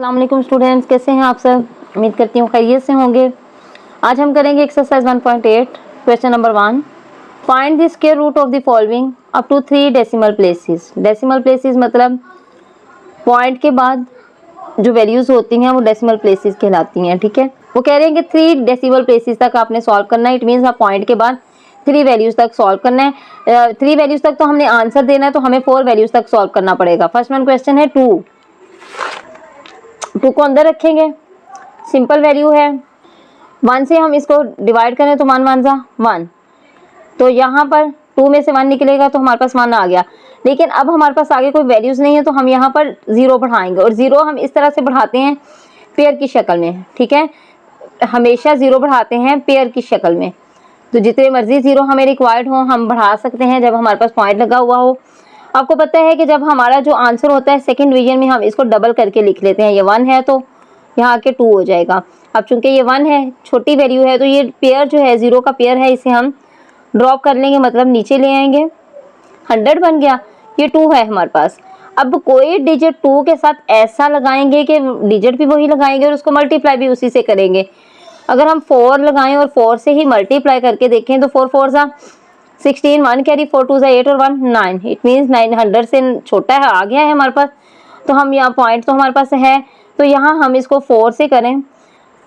अस्सलाम वालेकुम स्टूडेंट्स, कैसे हैं आप सब। उम्मीद करती हूँ खैरियत से होंगे। आज हम करेंगे exercise 1.8 question number 1। Find the square root of the following up to 3 decimal places. Decimal places मतलब पॉइंट के बाद जो वैल्यूज होती हैं वो डेसिमल प्लेसेस कहलाती हैं। ठीक है, वो कह रहे हैं कि 3 डेसिमल प्लेसेस तक आपने सॉल्व करना है। इट मीन्स आप पॉइंट के बाद 3 वैल्यूज तक सॉल्व करना है। 3 वैल्यूज तक तो हमने आंसर देना है, तो हमें 4 वैल्यूज तक सॉल्व करना पड़ेगा। फर्स्ट वन क्वेश्चन है 2 को अंदर रखेंगे, सिंपल वैल्यू है। 1 से हम इसको डिवाइड करें तो 1 1 1, तो यहाँ पर 2 में से 1 निकलेगा तो हमारे पास 1 आ गया। लेकिन अब हमारे पास आगे कोई वैल्यूज नहीं है, तो हम यहाँ पर 0 बढ़ाएंगे, और 0 हम इस तरह से बढ़ाते हैं पेयर की शक्ल में। ठीक है, हमेशा 0 बढ़ाते हैं पेयर की शक्ल में। तो जितने मर्जी 0 हमें रिक्वायर्ड हो हम बढ़ा सकते हैं जब हमारे पास पॉइंट लगा हुआ हो। आपको पता है कि जब हमारा जो आंसर होता है सेकंड डिवीजन में, हम इसको डबल करके लिख लेते हैं। ये 1 है तो यहाँ आके 2 हो जाएगा। अब चूंकि ये 1 है, छोटी वैल्यू है, तो ये पेयर जो है 0 का पेयर है, इसे हम ड्रॉप कर लेंगे, मतलब नीचे ले आएंगे। 100 बन गया। ये 2 है हमारे पास। अब कोई डिजिट 2 के साथ ऐसा लगाएंगे कि डिजिट भी वही लगाएंगे और उसको मल्टीप्लाई भी उसी से करेंगे। अगर हम 4 लगाएं और 4 से ही मल्टीप्लाई करके देखें तो 4 4 जा 16, 1 कैरी, 4 2 जा 8 और 1 9। इट मीन्स 900 से छोटा है, आ गया है हमारे पास। तो हम यहाँ पॉइंट तो हमारे पास है, तो यहाँ हम इसको 4 से करें,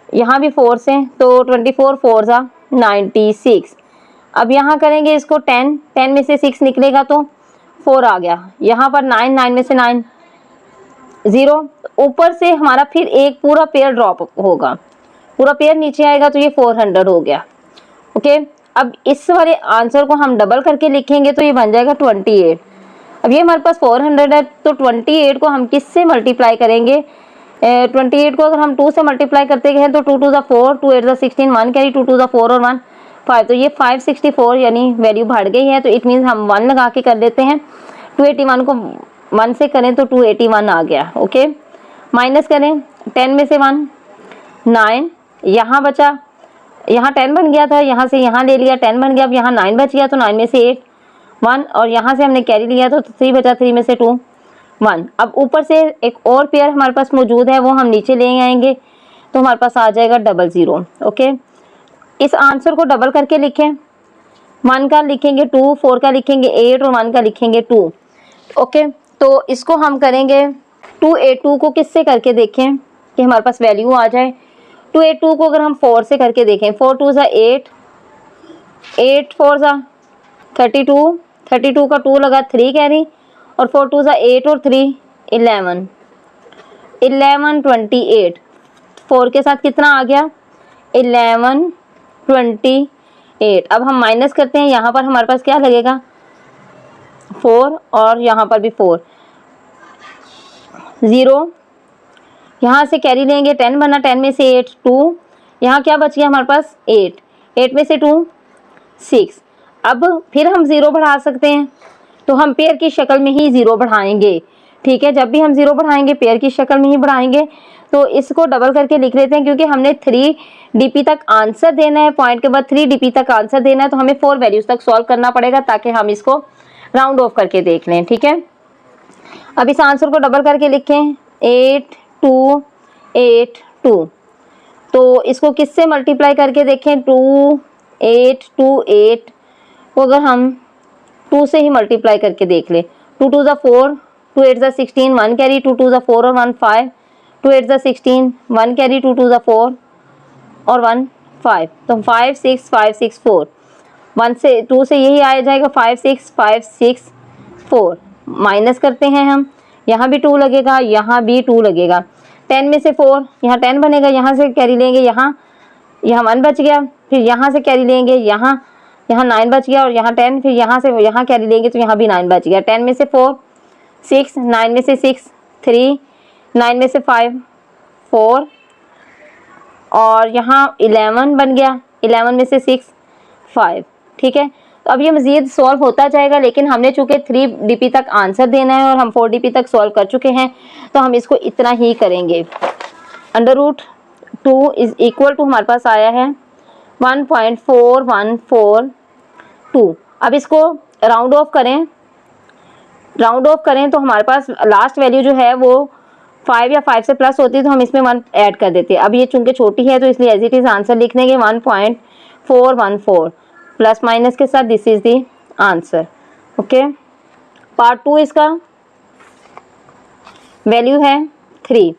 यहाँ भी 4 से, तो 24 4 जा 96। अब यहाँ करेंगे इसको 10 में से 6 निकलेगा तो 4 आ गया। यहाँ पर 9 में से 9 0, ऊपर से हमारा फिर एक पूरा पेयर ड्रॉप होगा, पूरा पेयर नीचे आएगा, तो ये 400 हो गया। ओके, अब इस वाले आंसर को हम डबल करके लिखेंगे तो ये बन जाएगा 28। अब ये हमारे पास 400 है, तो 28 को हम किससे मल्टीप्लाई करेंगे। 28 को अगर हम 2 से मल्टीप्लाई करते हैं तो 2 2 जा 4, 2 8 जा 16, 1 कैरी, 2 2 जा 4 और 1 5, तो ये 564 यानी वैल्यू बढ़ गई है। तो इट मीन्स हम 1 लगा के कर लेते हैं। 281 को 1 से करें तो 281 आ गया। ओके, माइनस करें 10 में से 1 9, यहाँ बचा, यहाँ 10 बन गया था, यहाँ से यहाँ ले लिया 10 बन गया। अब यहाँ 9 बच गया, तो 9 में से 8 1, और यहाँ से हमने कैरी लिया तो 3 बचा, 3 में से 2 1। अब ऊपर से एक और पेयर हमारे पास मौजूद है, वो हम नीचे ले आएंगे, तो हमारे पास आ जाएगा 00। ओके, इस आंसर को डबल करके लिखें। 1 का लिखेंगे 2, 4 का लिखेंगे 8 और 1 का लिखेंगे 2। ओके, तो इसको हम करेंगे 282 को किससे करके देखें कि हमारे पास वैल्यू आ जाए। 282 को अगर हम 4 से करके देखें, 4 2 जा 8, 8 4 जा 32, 32 का 2 लगा 3 कैरी, और 4 2 जा 8 और 3 11, 11 28। 4 के साथ कितना आ गया 11 28। अब हम माइनस करते हैं, यहाँ पर हमारे पास क्या लगेगा 4, और यहाँ पर भी 4 0, यहाँ से कैरी लेंगे 10 बना, 10 में से 8 2, यहाँ क्या बच गया हमारे पास 8, 8 में से 2 6। अब फिर हम 0 बढ़ा सकते हैं, तो हम पेयर की शक्ल में ही 0 बढ़ाएंगे। ठीक है, जब भी हम 0 बढ़ाएंगे पेयर की शक्ल में ही बढ़ाएंगे। तो इसको डबल करके लिख लेते हैं, क्योंकि हमने 3 DP तक आंसर देना है, पॉइंट के बाद 3 DP तक आंसर देना है, तो हमें 4 वैल्यूज तक सॉल्व करना पड़ेगा ताकि हम इसको राउंड ऑफ करके देख लें। ठीक है, अब इस आंसर को डबल करके लिखें 8 2 8 2। तो इसको किससे मल्टीप्लाई करके देखें, 2 8 2 8 को अगर हम 2 से ही मल्टीप्लाई करके देख ले, 2 2 जा 4, 2 8 जा 16, 1 कैरी, 2 2 जा 4 और 1 5, 2 8 जा 16, 1 कैरी, 2 2 जा 4 और 1 5, तो 5 6 5 6 4। 1 से 2 से यही आ जाएगा 5 6 5 6 4। माइनस करते हैं हम, यहाँ भी 2 लगेगा, यहाँ भी 2 लगेगा। 10 में से 4, यहाँ 10 बनेगा, यहाँ से कैरी लेंगे, यहाँ 1 बच गया, फिर यहाँ से कैरी लेंगे, यहाँ 9 बच गया, और यहाँ 10, फिर यहाँ से यहाँ कैरी लेंगे तो यहाँ भी 9 बच गया। 10 में से 4 6, 9 में से 6 3, 9 में से 5 4, और यहाँ 11 बन गया, 11 में से 6 5। ठीक है, तो अब ये मज़ीद सॉल्व होता जाएगा, लेकिन हमने चूँकि 3 DP तक आंसर देना है और हम 4 DP तक सॉल्व कर चुके हैं, तो हम इसको इतना ही करेंगे। √2 इज इक्वल टू हमारे पास आया है 1.4142। अब इसको राउंड ऑफ करें, तो हमारे पास लास्ट वैल्यू जो है वो 5 या 5 से प्लस होती तो हम इसमें 1 ऐड कर देते। अब ये चूंकि छोटी है तो इसलिए एज इट इज आंसर लिख देंगे 1.414 प्लस माइनस के साथ, this is the answer. Okay, part 2 इसका वैल्यू है 3।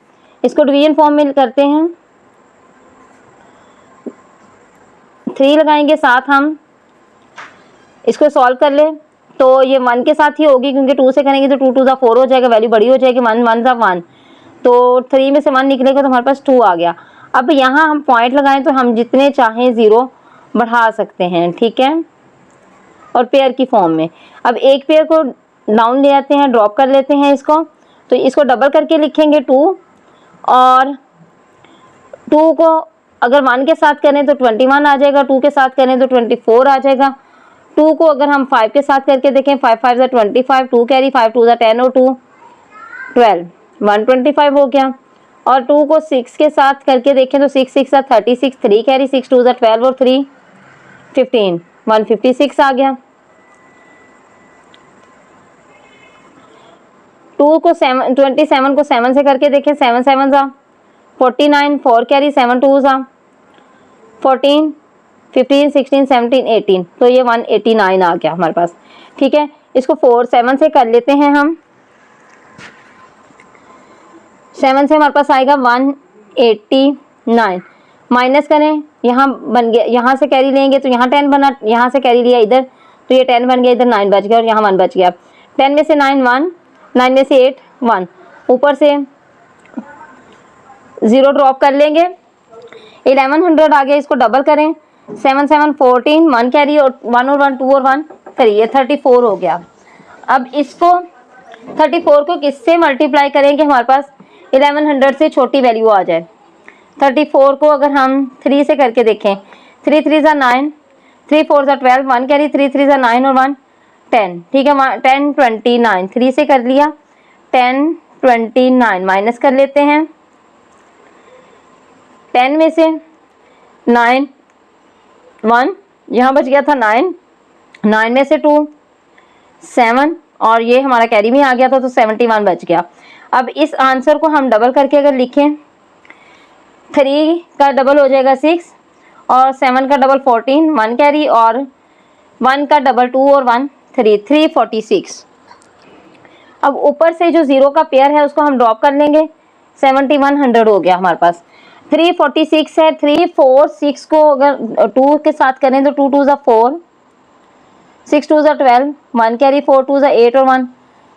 इसको डिवीजन फॉर्म में करते हैं, 3 लगाएंगे, साथ हम इसको सॉल्व कर ले तो ये 1 के साथ ही होगी, क्योंकि 2 से करेंगे तो 2 2 4 हो जाएगा, वैल्यू बड़ी हो जाएगी, 1 1 1, तो 3 में से 1 निकलेगा तो हमारे पास 2 आ गया। अब यहाँ हम पॉइंट लगाएं तो हम जितने चाहें 0 बढ़ा सकते हैं, ठीक है, और पेयर की फॉर्म में। अब एक पेयर को डाउन ले आते हैं, ड्रॉप कर लेते हैं इसको, तो इसको डबल करके लिखेंगे 2, और 2 को अगर 1 के साथ करें तो 21 आ जाएगा, 2 के साथ करें तो 24 आ जाएगा। 2 को अगर हम 5 के साथ करके देखें, 5 5 ज़ा 25, 2 कैरी, 5 2 ज़ा 10 और 2 12, 125 हो गया। और 2 को 6 के साथ करके देखें तो 6 6 ज़ा 36, 3 कैरी, 6 2 ज़ा 12 और 3 15, 156 आ गया। 2 को 27 को 7 से करके देखें, 7 7 ज़ा 49, 4 कैरी, 7 2 ज़ा 14, 15 16 17 18, तो ये 189 आ गया हमारे पास, ठीक है। इसको 4 7 से कर लेते हैं हम, 7 से हमारे पास आएगा 189, माइनस करें, यहाँ बन गया, यहाँ से कैरी लेंगे तो यहाँ 10 बना, यहाँ से कैरी लिया इधर तो ये 10 बन गया, इधर 9 बच गया और यहाँ 1 बच गया। 10 में से 9 1, 9 में से 8 1, ऊपर से 0 ड्रॉप कर लेंगे, 1100 आ गया। इसको डबल करें, 7 7 14, 1 कैरी और 1 और 1 2 और 1 3, ये 34 हो गया। अब इसको 34 को किससे मल्टीप्लाई करेंगे हमारे पास 1100 से छोटी वैल्यू आ जाए। 34 को अगर हम 3 से करके देखें, 3 3 ज़ा 9, 3 4 ज़ा 12, 1 कैरी, 3 3 ज़ा 9 और 1 10, ठीक है, 10 29, 3 से कर लिया, 10 29 माइनस कर लेते हैं, 10 में से 9 1, यहाँ बच गया था 9, 9 में से 2 7 और ये हमारा कैरी में आ गया था तो 71 बच गया। अब इस आंसर को हम डबल करके अगर लिखें, 3 का डबल हो जाएगा 6 और 7 का डबल 14, 1 कैरी और 1 का डबल 2 और 1 3, 346। अब ऊपर से जो 0 का पेयर है उसको हम ड्रॉप कर लेंगे, 7100 हो गया हमारे पास। 346 है, 3 4 6 को अगर 2 के साथ करें तो 2 2 ज़ा 4, 6 2 ज़ा 12, 1 कैरी, 4 2 ज़ा 8 और 1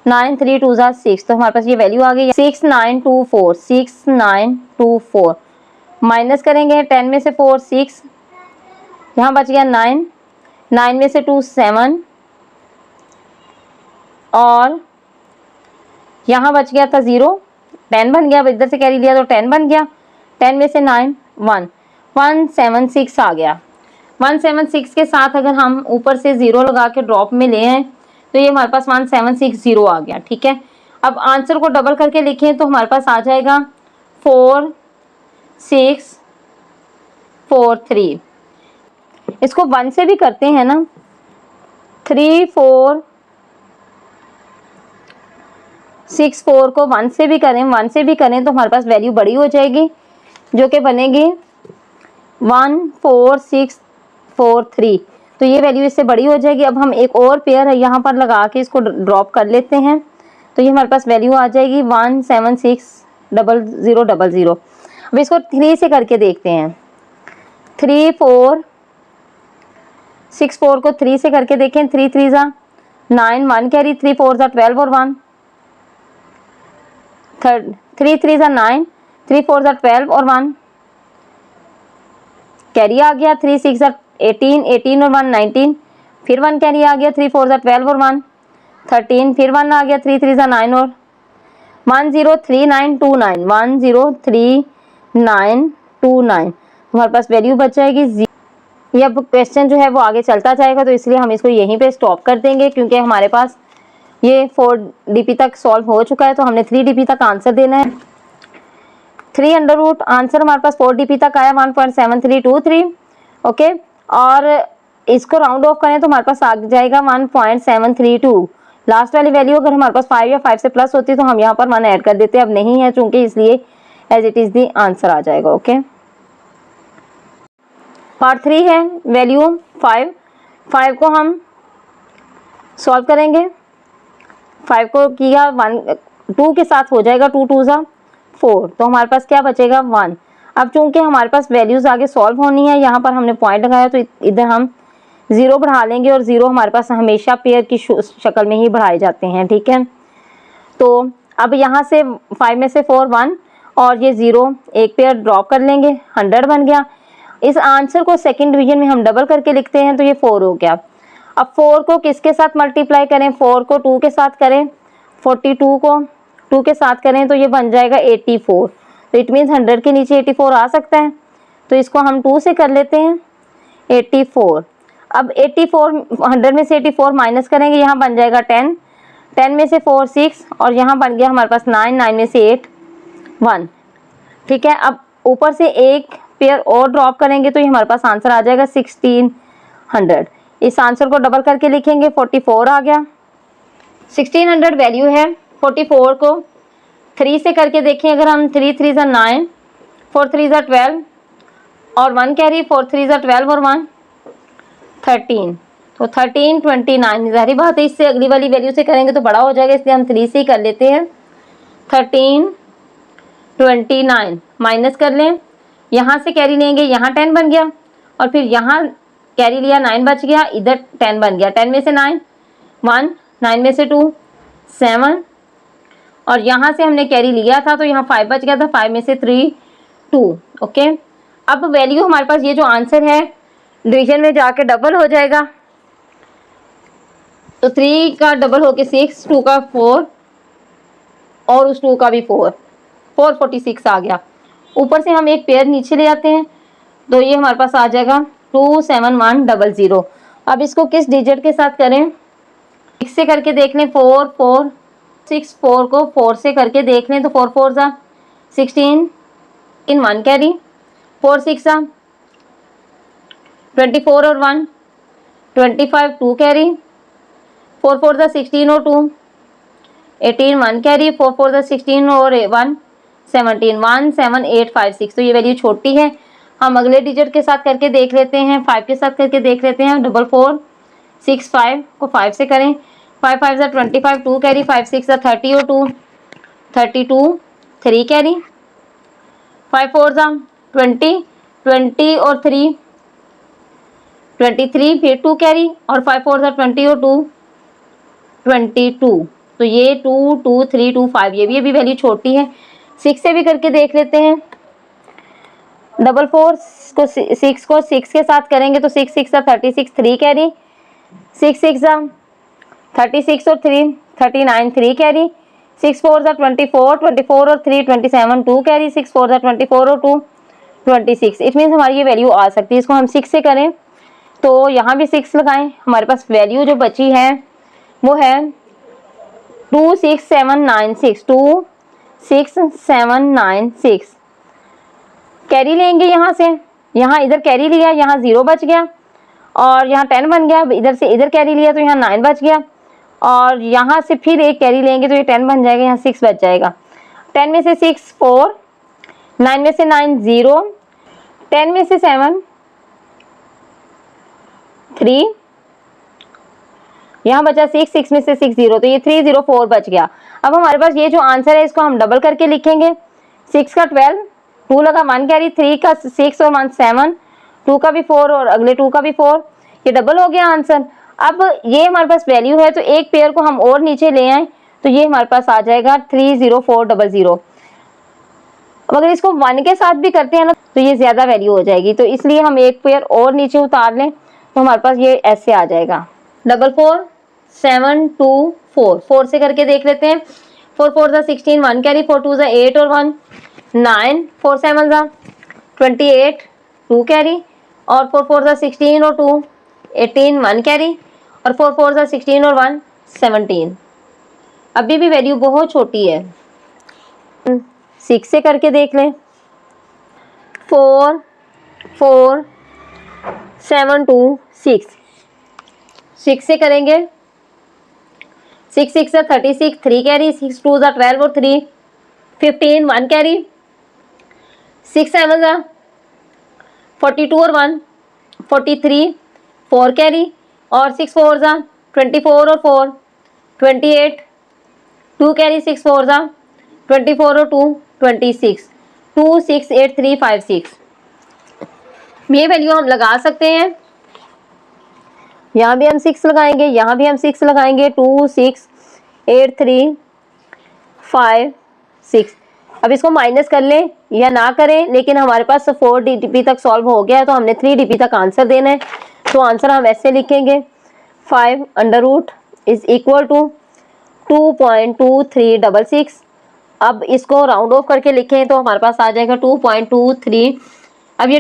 9, 3 2 ज़ा 6, तो हमारे पास ये वैल्यू आ गई 6924, 6924 माइनस करेंगे, 10 में से 4 6, यहाँ बच गया 9, 9 में से 2 7 और यहाँ बच गया था 0, 10 बन गया, अब इधर से कैरी लिया तो 10 बन गया, 10 में से 9 1, 176 आ गया। 176 के साथ अगर हम ऊपर से 0 लगा के ड्रॉप में ले आए तो ये हमारे पास 1760 आ गया, ठीक है। अब आंसर को डबल करके लिखें तो हमारे पास आ जाएगा 4643। इसको 1 से भी करते हैं ना, 3 4 6 4 को 1 से भी करें, 1 से भी करें तो हमारे पास वैल्यू बड़ी हो जाएगी जो कि बनेगी 14643, तो ये वैल्यू इससे बड़ी हो जाएगी। अब हम एक और पेयर है यहाँ पर लगा के इसको ड्रॉप कर लेते हैं तो ये हमारे पास वैल्यू आ जाएगी 1760000। अब इसको 3 से करके देखते हैं, 3 4 6 4 को 3 से करके देखें, 3 3 ज़ा 9, 1 कैरी, 3 4 ज़ा 12 और 1 3 3 ज़ा 9, 3 4 ज़ा 12 और 1 कैरी आ गया, 3 6 ज़ा 18, 18 और 1 19, फिर 1 कैरी आ गया, 3 4 ज़ा 12 और 1 13, फिर 1 आ गया, 3 3 ज़ा 9 और 103929, 103929 हमारे पास वैल्यू बच जाएगी। ये अब क्वेश्चन जो है वो आगे चलता जाएगा तो इसलिए हम इसको यहीं पे स्टॉप कर देंगे, क्योंकि हमारे पास ये 4 DP तक सॉल्व हो चुका है तो हमने 3 DP तक आंसर देना है। 3 अंडर रूट आंसर हमारे पास 4 DP तक आया 1.7323, ओके, और इसको राउंड ऑफ करें तो हमारे पास आ जाएगा 1.732, लास्ट वाली वैल्यू अगर हमारे पास 5 या 5 से प्लस होती तो हम यहाँ पर 1 ऐड कर देते, अब नहीं है चूंकि, इसलिए as it is the answer आ जाएगा। ओके, पार्ट 3 है वैल्यू 5 को हम सॉल्व करेंगे। 5 को किया 2 के साथ हो जाएगा, 2 2 ज़ा 4, तो हमारे पास क्या बचेगा 1। अब चूंकि हमारे पास वैल्यूज आगे सॉल्व होनी है, यहाँ पर हमने पॉइंट लगाया तो इधर हम 0 बढ़ा लेंगे, और 0 हमारे पास हमेशा पेयर की शक्ल में ही बढ़ाए जाते हैं, ठीक है। तो अब यहाँ से 5 में से 4 1 और ये 0 एक पेयर ड्रॉप कर लेंगे, 100 बन गया। इस आंसर को सेकंड डिवीजन में हम डबल करके लिखते हैं, तो ये 4 हो गया। अब 4 को किसके साथ मल्टीप्लाई करें, 4 को 2 के साथ करें, 42 को 2 के साथ करें तो ये बन जाएगा 84। तो इट मीन्स 100 के नीचे 84 आ सकता है, तो इसको हम 2 से कर लेते हैं 84। अब 84 100 में से 84 माइनस करेंगे, यहाँ बन जाएगा 10, 10 में से 4 6 और यहाँ बन गया हमारे पास 9, 9 में से 8 1, ठीक है। अब ऊपर से एक पेयर और ड्रॉप करेंगे तो ये हमारे पास आंसर आ जाएगा 1600। इस आंसर को डबल करके लिखेंगे, 44 आ गया। 1600 वैल्यू है। 44 को 3 से करके देखें, अगर हम 3 3 ज़ा 9, 4 3 ज़ा 12 और 1 कैरी, 4 3 ज़ा 12 और 1 13, तो 13 29। ज़ाहिर बात है इससे अगली वाली वैल्यू से करेंगे तो बड़ा हो जाएगा, इसलिए हम 3 से ही कर लेते हैं। 13 29 माइनस कर लें, यहाँ से कैरी लेंगे, यहाँ 10 बन गया, और फिर यहाँ कैरी लिया 9 बच गया, इधर 10 बन गया। 10 में से 9 1, 9 में से 2 7, और यहाँ से हमने कैरी लिया था तो यहाँ 5 बच गया था, 5 में से 3 2। ओके, अब वैल्यू हमारे पास ये जो आंसर है डिवीजन में जाके डबल हो जाएगा, तो 3 का डबल होके 6, 2 का 4 और उस 2 का भी 4, 446 आ गया। ऊपर से हम एक पेयर नीचे ले आते हैं तो ये हमारे पास आ जाएगा 27100। अब इसको किस डिजिट के साथ करें, 6 से करके देख लें, 4 4 6, 4 को 4 से करके देख लें तो 4 4 ज़ा 16 इन 1 कैरी, 4 6 ज़ा 24 और 1 25 2 कैरी, 4 4 ज़ा 16 और 2 18 1 कैरी, 4 4 ज़ा 16 और 1 17 1 7 8 5 6। तो ये वैल्यू छोटी है। हम अगले डिजिट के साथ करके देख लेते हैं, 5 के साथ करके देख लेते हैं। 4 4 6 5 को 5 से करें, 5 5 ज़ा 25 2 कैरी, 5 6 ज़ा 30 और 2 32 3 कैरी, 5 4 ज़ा 20 20 और 3 23 फिर 2 कैरी, और 5 4 ज़ा 20 और 2 22। तो ये 2 2 3 2 5, ये भी अभी वैल्यू छोटी है। 6 से भी करके देख लेते हैं। 4 4 को 6 को 6 के साथ करेंगे तो 6 6 ज़ा 36 3 कैरी, 6 6 ज़ा 36 और 3 39 3 कैरी, 6 4 ज़ा 24 24 और 3 27 2 कैरी, 6 4 ज़ा 24 और 2 26। इट मीन्स हमारी ये वैल्यू आ सकती है। इसको हम 6 से करें तो यहाँ भी 6 लगाएं, हमारे पास वैल्यू जो बची है वो है 26796, 26796। कैरी लेंगे यहाँ से, यहाँ इधर कैरी लिया, यहाँ 0 बच गया, और यहाँ 10 बन गया। इधर से इधर कैरी लिया तो यहाँ 9 बच गया, और यहाँ से फिर एक कैरी लेंगे तो ये 10 बन जाएगा, यहाँ 6 बच जाएगा। 10 में से 6 4, 9 में से 9 0, 10 में से 7 3, यहाँ बचा 6, 6 में से 6 0, तो ये 304 बच गया। अब हमारे पास ये जो आंसर है इसको हम डबल करके लिखेंगे। 6 का 12, 2 लगा 1 कैरी, 3 का 6 और 1 7, 2 का भी 4 और अगले 2 का भी 4, ये डबल हो गया आंसर। अब ये हमारे पास वैल्यू है तो एक पेयर को हम और नीचे ले आए तो ये हमारे पास आ जाएगा 30400। अगर इसको 1 के साथ भी करते हैं ना तो ये ज्यादा वैल्यू हो जाएगी, तो इसलिए हम एक पेयर और नीचे उतार लें तो हमारे पास ये ऐसे आ जाएगा 44724। 4 से करके देख लेते हैं। 4 4 ज़ा 16 1 कैरी, 4 2 ज़ा 8 और 1 9, 4 7 ज़ा 28 2 कैरी, और 4 4 ज़ा 16 और 2 18 1 कैरी, और 4 4 ज़ा 16 और 1 17। अभी भी वैल्यू बहुत छोटी है। 6 से करके देख लें। 4 4 7 2 6, 6 से करेंगे 6 6 है 36, 3 कैरी, 6 2 है 12 और 3 15, 1 कैरी, 6 7 है 42 और 1 43, 4 कैरी, और 6 4 है 24 और 4 28, 2 कैरी, 6 4 है 24 और 2 26, 2 6 8 3 5 6। ये वैल्यू हम लगा सकते हैं। यहाँ भी हम 6 लगाएंगे, यहाँ भी हम 6 लगाएंगे, 2 6 8 3 5 6। अब इसको माइनस कर लें या ना करें, लेकिन हमारे पास 4 DP तक सॉल्व हो गया है, तो हमने 3 DP तक आंसर देना है। तो आंसर हम ऐसे लिखेंगे 5 under root is equal to 2.2366। अब इसको राउंड ऑफ करके लिखें तो हमारे पास आ जाएगा 2.23। अब ये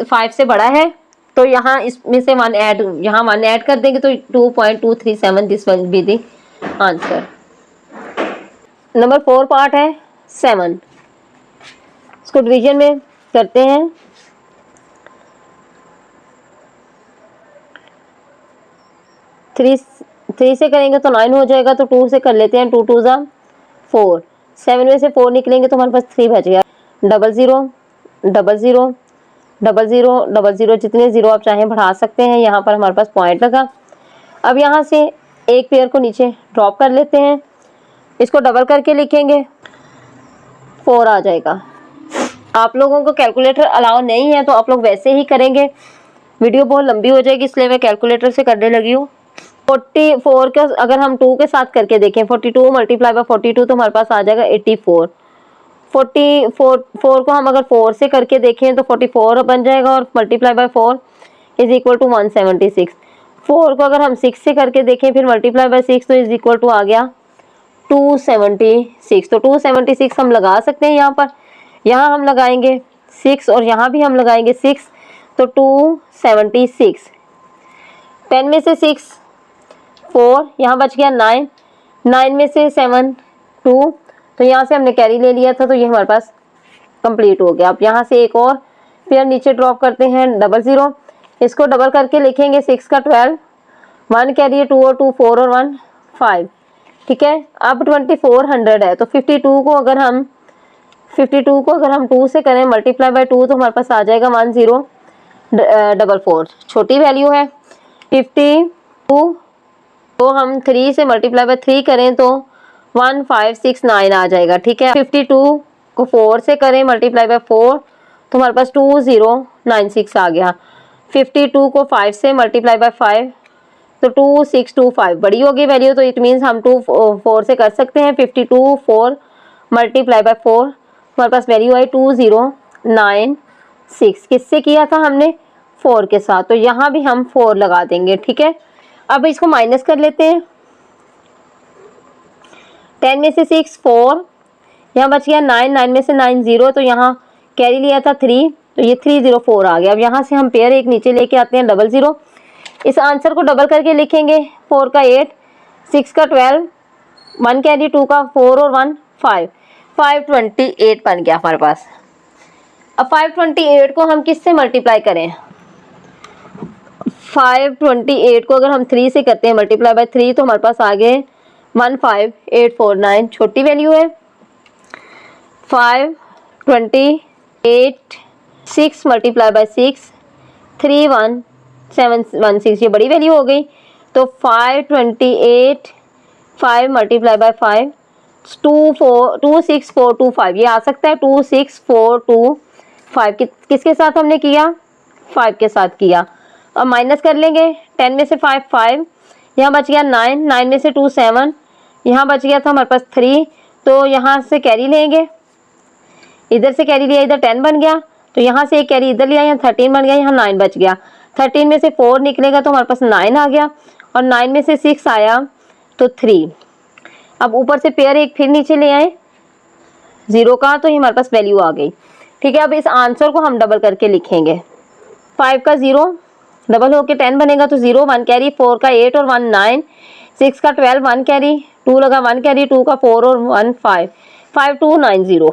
5 से बड़ा है, तो यहाँ इसमें से 1 ऐड, यहाँ 1 ऐड कर देंगे तो 2.237, this will be the answer. Number 4 part है 7, इसको डिवीजन में करते हैं। 3 से करेंगे तो 9 हो जाएगा, तो 2 से कर लेते हैं, 2 2 ज़ा 4, 7 में से 4 निकलेंगे तो हमारे पास 3 बच गया। 0 0 0 0 0 0 0, जितने जीरो आप चाहें बढ़ा सकते हैं। यहाँ पर हमारे पास पॉइंट लगा। अब यहाँ से एक पेयर को नीचे ड्रॉप कर लेते हैं, इसको डबल करके लिखेंगे, 4 आ जाएगा। आप लोगों को कैलकुलेटर अलाउ नहीं है तो आप लोग वैसे ही करेंगे, वीडियो बहुत लंबी हो जाएगी इसलिए मैं कैलकुलेटर से करने लगी हूँ। 44 का अगर हम 2 के साथ करके देखें, 42 मल्टीप्लाई बाय 42 तो हमारे पास आ जाएगा 84। 4 को हम अगर 4 से करके देखें तो 44 बन जाएगा, और multiply by 4 is equal to 176। 4 को अगर हम 6 से करके देखें फिर मल्टीप्लाई बाय 6 तो इज इक्वल टू आ गया 276। तो 276 हम लगा सकते हैं यहाँ पर, यहाँ हम लगाएंगे 6 और यहाँ भी हम लगाएंगे 6, तो 276। 10 में से 6 4, यहाँ बच गया 9, 9 में से 7 2, तो यहाँ से हमने कैरी ले लिया था, तो ये हमारे पास कंप्लीट हो गया। अब यहाँ से एक और फिर नीचे ड्रॉप करते हैं 0 0, इसको डबल करके लिखेंगे 6 का 12, 1 कैरी है 2 और 2 4 और 1 5, ठीक है। अब 2400 है, तो 52 को अगर हम 2 से करें मल्टीप्लाई बाय 2 तो हमारे पास आ जाएगा 1044, छोटी वैल्यू है। 52 तो हम 3 से मल्टीप्लाई बाय 3 करें तो 1569 आ जाएगा, ठीक है। 52 को 4 से करें मल्टीप्लाई बाय 4 तो हमारे पास 2096 आ गया। 52 को 5 से मल्टीप्लाई बाय 5 तो 2625, बड़ी होगी वैल्यू, तो इट मीन्स हम 2 4 से कर सकते हैं। 52 4 मल्टीप्लाई बाय 4 हमारे पास वैल्यू आई 2096। किससे किया था हमने? 4 के साथ, तो यहाँ भी हम 4 लगा देंगे, ठीक है। अब इसको माइनस कर लेते हैं। 10 में से 6 4, यहाँ बच गया 9, 9 में से 9 0, तो यहाँ कैरी लिया था 3, तो ये 304 आ गया। अब यहाँ से हम पेयर एक नीचे लेके आते हैं 0 0, इस आंसर को डबल करके लिखेंगे। 4 का 8, 6 का 12, 1 कैरी, 2 का 4 और 1 5, 528 बन गया हमारे पास। अब 528 को हम किससे मल्टीप्लाई करें? 528 को अगर हम 3 से करते हैं मल्टीप्लाई बाय 3 तो हमारे पास आ गए 15849, छोटी वैल्यू है। 528 6 मल्टीप्लाई बाय 6 31716, ये बड़ी वैल्यू हो गई। तो 528 5 मल्टीप्लाई बाय 5 26425, ये आ सकता है 26425। किसके साथ हमने किया? 5 के साथ किया। अब माइनस कर लेंगे। 10 में से 5 5, यहाँ बच गया 9, 9 में से 2 7, यहाँ बच गया था हमारे पास 3, तो यहाँ से कैरी लेंगे, इधर से कैरी लिया, इधर 10 बन गया, तो यहाँ से एक कैरी इधर लिया, यहाँ 13 बन गया, यहाँ 9 बच गया। 13 में से 4 निकलेगा तो हमारे पास 9 आ गया, और 9 में से 6 आया तो 3। अब ऊपर से पेयर एक फिर नीचे ले आए 0 का, तो ये हमारे पास वैल्यू आ गई, ठीक है। अब इस आंसर को हम डबल करके लिखेंगे। 5 का 0 डबल होके 10 बनेगा, तो 0 1 कैरी, 4 का 8 और 1 9, 6 का 12 1 कैरी, 2 लगा 1 कैरी, 2 का 4 और 1 5, 5290।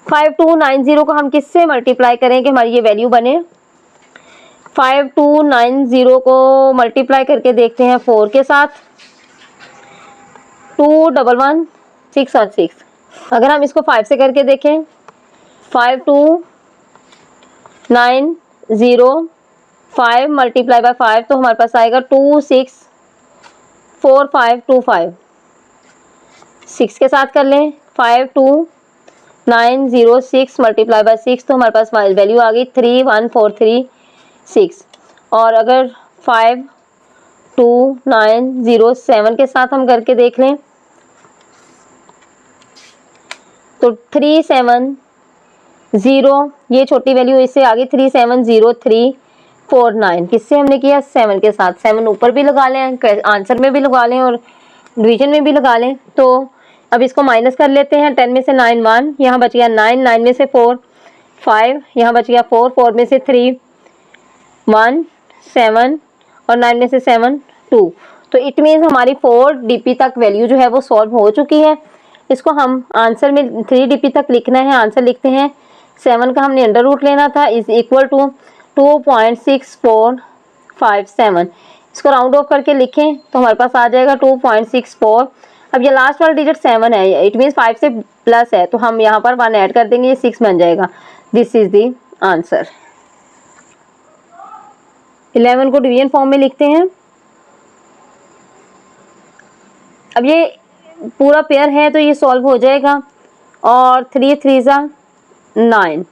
5290 को हम किससे मल्टीप्लाई करें कि हमारी ये वैल्यू बने? 5290 को मल्टीप्लाई करके देखते हैं 4 के साथ। 211 6 और 6। अगर हम इसको 5 से करके देखें, 5290, 5 मल्टीप्लाई बाय 5 तो हमारे पास आएगा 264525। 6 के साथ कर लें, 52906 मल्टीप्लाई बाय 6 तो हमारे पास वैल्यू आ गई 31436। और अगर 52907 के साथ हम करके देख लें तो 370, ये छोटी वैल्यू इससे आगे 370349। किससे हमने किया? 7 के साथ। 7 ऊपर भी लगा लें, आंसर में भी लगा लें और डिवीजन में भी लगा लें। तो अब इसको माइनस कर लेते हैं। 10 में से 9 1, यहाँ बच गया 9, 9 में से 4 5, यहाँ बच गया 4, 4 में से 3 1 7 और 9 में से 7 2। तो इट मीन्स हमारी 4 डीपी तक वैल्यू जो है वो सॉल्व हो चुकी है। इसको हम आंसर में 3 डीपी तक लिखना है। आंसर लिखते हैं, 7 का हमने अंडर रूट लेना था, इज इक्वल टू 2.6457। इसको राउंड ऑफ करके लिखें तो हमारे पास आ जाएगा 2.64। अब ये लास्ट वाला डिजिट 7 है, इट मीन्स 5 से प्लस है, तो हम यहाँ पर 1 ऐड कर देंगे, ये 6 बन जाएगा। This is the answer. 11 को डिवीजन फॉर्म में लिखते हैं। अब ये पूरा पेयर है तो ये सॉल्व हो जाएगा, और 3 3 9,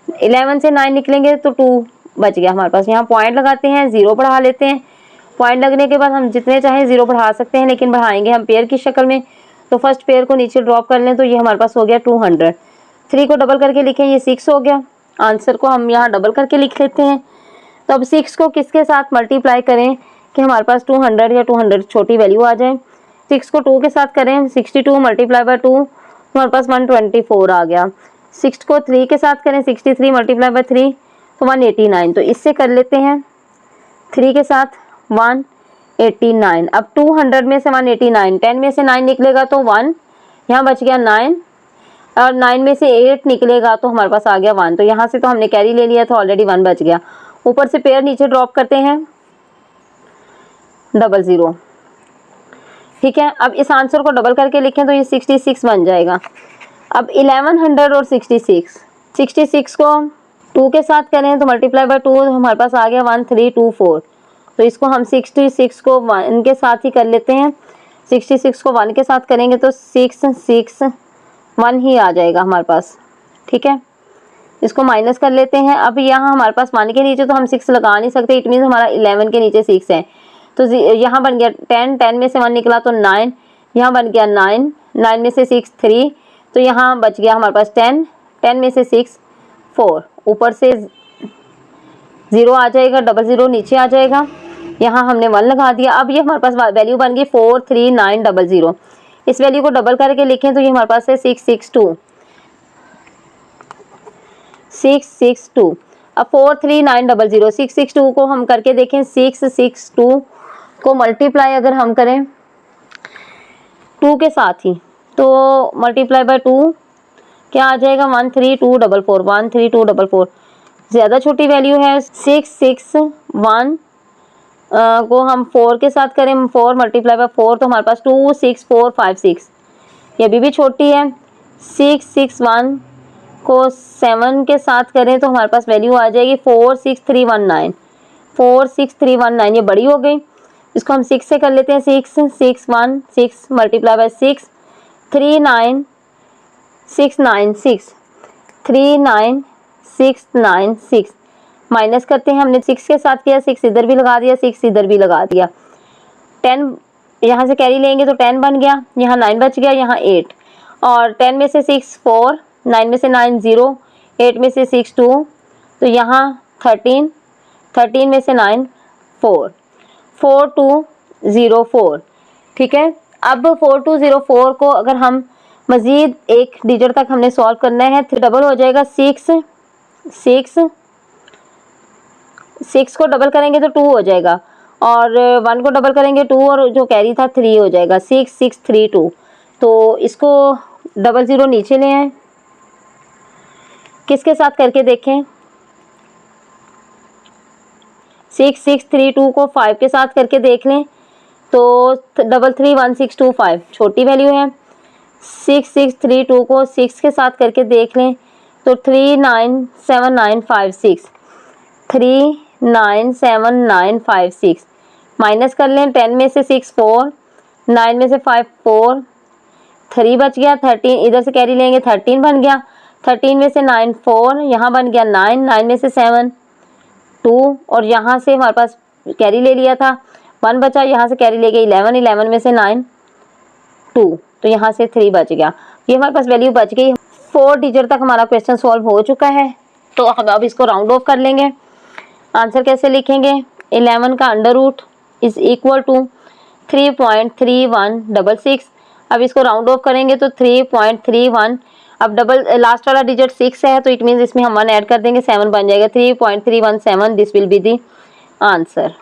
11 से 9 निकलेंगे तो 2 बच गया हमारे पास। यहाँ पॉइंट लगाते हैं, 0 बढ़ा लेते हैं। पॉइंट लगने के बाद हम जितने चाहें 0 बढ़ा सकते हैं, लेकिन बढ़ाएंगे हम पेयर की शक्ल में। तो फर्स्ट पेयर को नीचे ड्रॉप कर लें तो ये हमारे पास हो गया 200। 3 को डबल करके लिखें, ये 6 हो गया। आंसर को हम यहाँ डबल करके लिख लेते हैं। तो अब 6 को किसके साथ मल्टीप्लाई करें कि हमारे पास 200 या 200 छोटी वैल्यू आ जाए। 6 को 2 के साथ करें, 62 मल्टीप्लाई बाय 2 हमारे पास 124 आ गया। 6 को 3 के साथ करें, 63 मल्टीप्लाई बाय 3 तो 189। तो इससे कर लेते हैं 3 के साथ 189। अब 200 में से 189, 10 में से 9 निकलेगा तो 1, यहाँ बच गया 9, और 9 में से 8 निकलेगा तो हमारे पास आ गया 1। तो यहाँ से तो हमने कैरी ले लिया, तो ऑलरेडी 1 बच गया। ऊपर से पेयर नीचे ड्रॉप करते हैं, 00। ठीक है, अब इस आंसर को डबल करके लिखें तो ये 66 बन जाएगा। अब 1100 और 66 को 2 के साथ करें तो मल्टीप्लाई बाय 2 हमारे पास आ गया 1324। तो इसको हम 66 को 1 के साथ ही कर लेते हैं। 66 को 1 के साथ करेंगे तो 661 ही आ जाएगा हमारे पास। ठीक है, इसको माइनस कर लेते हैं। अब यहाँ हमारे पास 1 के नीचे तो हम 6 लगा नहीं सकते, इट मीन्स हमारा 11 के नीचे 6 है। तो यहाँ बन गया 10, 10 में से 1 निकला तो 9, यहाँ बन गया 9, 9 में से 6 3, तो यहाँ बच गया हमारे पास 10, 10 में से 6 4, ऊपर से 0 आ जाएगा, 00 नीचे आ जाएगा। यहाँ हमने 1 लगा दिया। अब ये हमारे पास वैल्यू बन गई 43900। इस वैल्यू को डबल करके लिखें तो ये हमारे पास है 662। अब 43900, 662 को हम करके देखें। 662 को मल्टीप्लाई अगर हम करें 2 के साथ ही तो मल्टीप्लाई बाय 2 क्या आ जाएगा, 13244, 13244। ज़्यादा छोटी वैल्यू है। 661 को हम 4 के साथ करें, 4 मल्टीप्लाई बाय 4 तो हमारे पास 26456, ये अभी भी छोटी है। 661 को 7 के साथ करें तो हमारे पास वैल्यू आ जाएगी 46319, 46319, ये बड़ी हो गई। इसको हम 6 से कर लेते हैं। 6 मल्टीप्लाई बाय 6 39696, 39696 माइनस करते हैं। हमने 6 के साथ किया, 6 इधर भी लगा दिया, 6 इधर भी लगा दिया। 10 यहाँ से कैरी लेंगे तो 10 बन गया, यहाँ 9 बच गया, यहाँ 8, और 10 में से 6 4, 9 में से 9 0, 8 में से 6 2, तो यहाँ 13, 13 में से 9 4, 4204। ठीक है, अब 4204 को अगर हम मज़ीद एक डिजिट तक हमने सॉल्व करना है, तो डबल हो जाएगा 6 को डबल करेंगे तो 2 हो जाएगा, और 1 को डबल करेंगे 2, और जो कैरी था 3 हो जाएगा, 6632। तो इसको 00 नीचे ले आए, किसके साथ करके देखें। 6632 को 5 के साथ करके देख लें तो 331625 छोटी वैल्यू है। 6632 को 6 के साथ करके देख लें तो 397956, 397956 माइनस कर लें। 10 में से 6 4, 9 में से 5 4, 3 बच गया। 13 इधर से कैरी लेंगे 13 बन गया। 13 में से 9 4, यहाँ बन गया 9, 9 में से 7 2, और यहाँ से हमारे पास कैरी ले लिया था 1 बचा, यहाँ से कैरी लेके 11, 11 में से 9 2, तो यहाँ से 3 बच गया। ये हमारे पास वैल्यू बच गई। 4 डिजिट तक हमारा क्वेश्चन सॉल्व हो चुका है। तो हम अब इसको राउंड ऑफ कर लेंगे। आंसर कैसे लिखेंगे? 11 का under root is equal to 3.3166। अब इसको राउंड ऑफ करेंगे तो 3.31, अब डबल लास्ट वाला डिजिट 6 है तो इट मीन्स इसमें हम 1 ऐड कर देंगे, 7 बन जाएगा। 3.317, this will be the answer.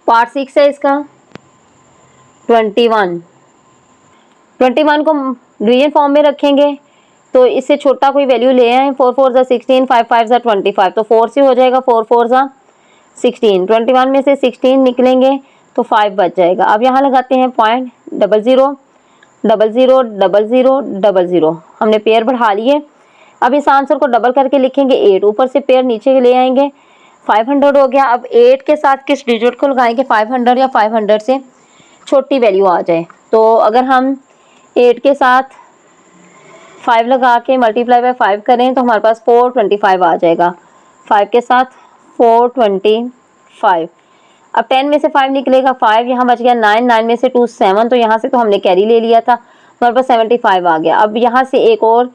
Part 6 है इसका 21 को डिवीजन फॉर्म में रखेंगे तो इससे छोटा कोई वैल्यू ले आए। 4 4 ज़ा 16, 5 5 ज़ा 25, तो 4 से हो जाएगा 4 4 ज़ा 16। 21 में से 16 निकलेंगे तो 5 बच जाएगा। अब यहाँ लगाते हैं पॉइंट 00 00 00 00, हमने पेयर बढ़ा लिए। अब इस आंसर को डबल करके लिखेंगे 8, ऊपर से पेयर नीचे ले आएंगे 500 हो गया। अब 8 के साथ किस डिजिट को लगाएंगे? 500 या 500 से छोटी वैल्यू आ जाए। तो अगर हम 8 के साथ 5 लगा के मल्टीप्लाई बाय 5 करें तो हमारे पास 425 आ जाएगा। 5 के साथ 425। अब 10 में से 5 निकलेगा 5, यहाँ बच गया 9, 9 में से 2 7, तो यहाँ से तो हमने कैरी ले लिया था, हमारे पास 75 आ गया। अब यहाँ से एक और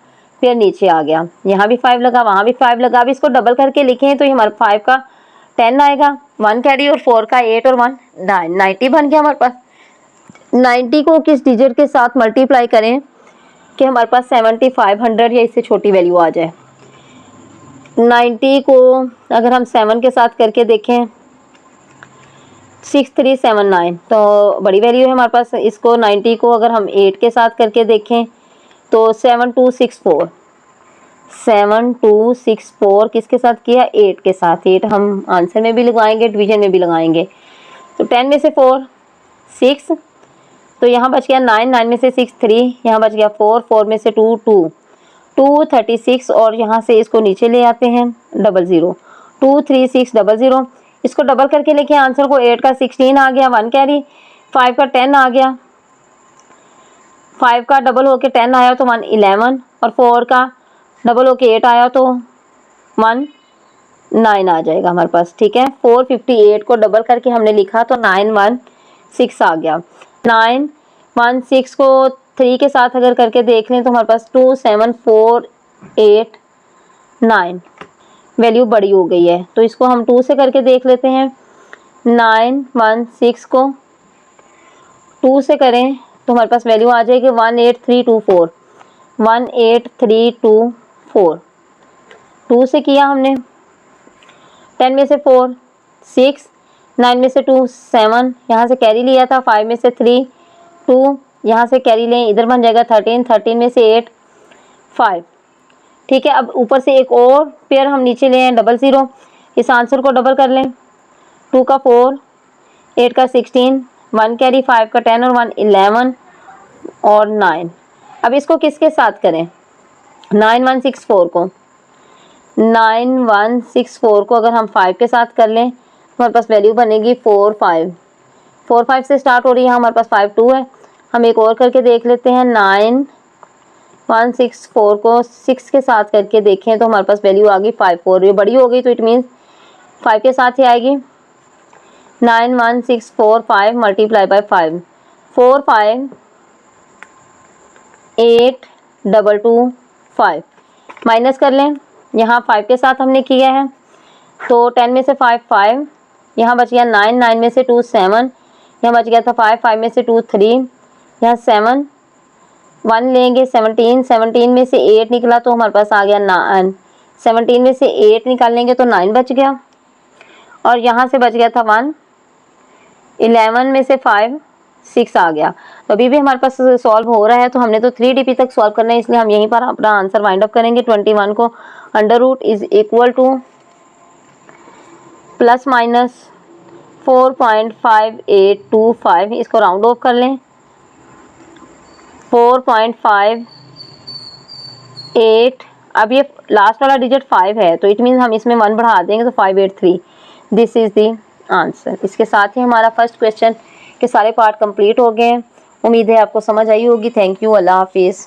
पेयर नीचे आ गया, यहाँ भी 5 लगा, वहाँ भी 5 लगा। अब इसको डबल करके लिखें तो ये हमारे 5 का 10 आएगा, 1 कैरी, और 4 का 8 और 1 9, 90 बन गया हमारे पास। 90 को किस डिजिट के साथ मल्टीप्लाई करें कि हमारे पास 7500 या इससे छोटी वैल्यू आ जाए? 90 को अगर हम 7 के साथ करके देखें 6379, तो बड़ी वैल्यू है हमारे पास। इसको 90 को अगर हम 8 के साथ करके देखें तो 7264, 7264 किसके साथ किया? 8 के साथ। 8 हम आंसर में भी लगाएंगे, डिवीजन में भी लगाएंगे। तो 10 में से 4 6, तो यहाँ बच गया 9, 9 में से 6 3, यहाँ बच गया 4, 4 में से 2 2, 2 36, और यहाँ से इसको नीचे ले आते हैं 00, 23600। इसको डबल करके लिखे आंसर को। 8 का 16 आ गया, 1 कैरी, 5 का 10 आ गया, 5 का डबल होके 10 आया तो 1 11, और 4 का डबल होके 8 आया तो 1 9 आ जाएगा हमारे पास। ठीक है, 458 को डबल करके हमने लिखा तो 916 आ गया। 916 को 3 के साथ अगर करके देख लें तो हमारे पास 27489, वैल्यू बड़ी हो गई है, तो इसको हम 2 से करके देख लेते हैं। 916 को 2 से करें तो हमारे पास वैल्यू आ जाएगी 18324, 18324। 2 से किया हमने। 10 में से 4 6, 9 में से 2 7, यहाँ से कैरी लिया था। 5 में से 3 2, यहाँ से कैरी लें, इधर बन जाएगा 13, 13 में से 8 5। ठीक है, अब ऊपर से एक और पेयर हम नीचे ले आए 00। इस आंसर को डबल कर लें। 2 का 4, 8 का 16, 1 कैरी, 5 का 10 और 1 11 और 9। अब इसको किसके साथ करें? 9164 को, 9164 को अगर हम 5 के साथ कर लें तो हमारे पास वैल्यू बनेगी 45। 45 से स्टार्ट हो रही है, हमारे पास 52 है। हम एक और करके देख लेते हैं। 9164 को 6 के साथ करके देखें तो हमारे पास वैल्यू आ गई 54। ये बड़ी हो गई तो इट मीन्स 5 के साथ ही आएगी। 91645 मल्टीप्लाई बाय 5, 4582225 माइनस कर लें। यहाँ 5 के साथ हमने किया है तो 10 में से 5 5, यहाँ बच गया 9, 9 में से 2 7, यहाँ बच गया था 5, 5 में से 2 3, यहाँ 7 1 लेंगे 17, 17 में से 8 निकला तो हमारे पास आ गया 9, 17 में से 8 निकालेंगे तो 9 बच गया, और यहाँ से बच गया था 1, 11 में से 5 6 आ गया। तो अभी भी हमारे पास सॉल्व हो रहा है, तो हमने तो 3DP तक सॉल्व करना है, इसलिए हम यहीं पर अपना आंसर वाइंड अप करेंगे। 21 को under root is equal to plus minus 4.5825, इसको राउंड ऑफ कर लें। 4.58, अब ये लास्ट वाला डिजिट 5 है तो इट मीन्स हम इसमें 1 बढ़ा देंगे तो 583। This is the answer. इसके साथ ही हमारा फर्स्ट क्वेश्चन के सारे पार्ट कंप्लीट हो गए हैं। उम्मीद है आपको समझ आई होगी। थैंक यू, अल्लाह हाफिज़।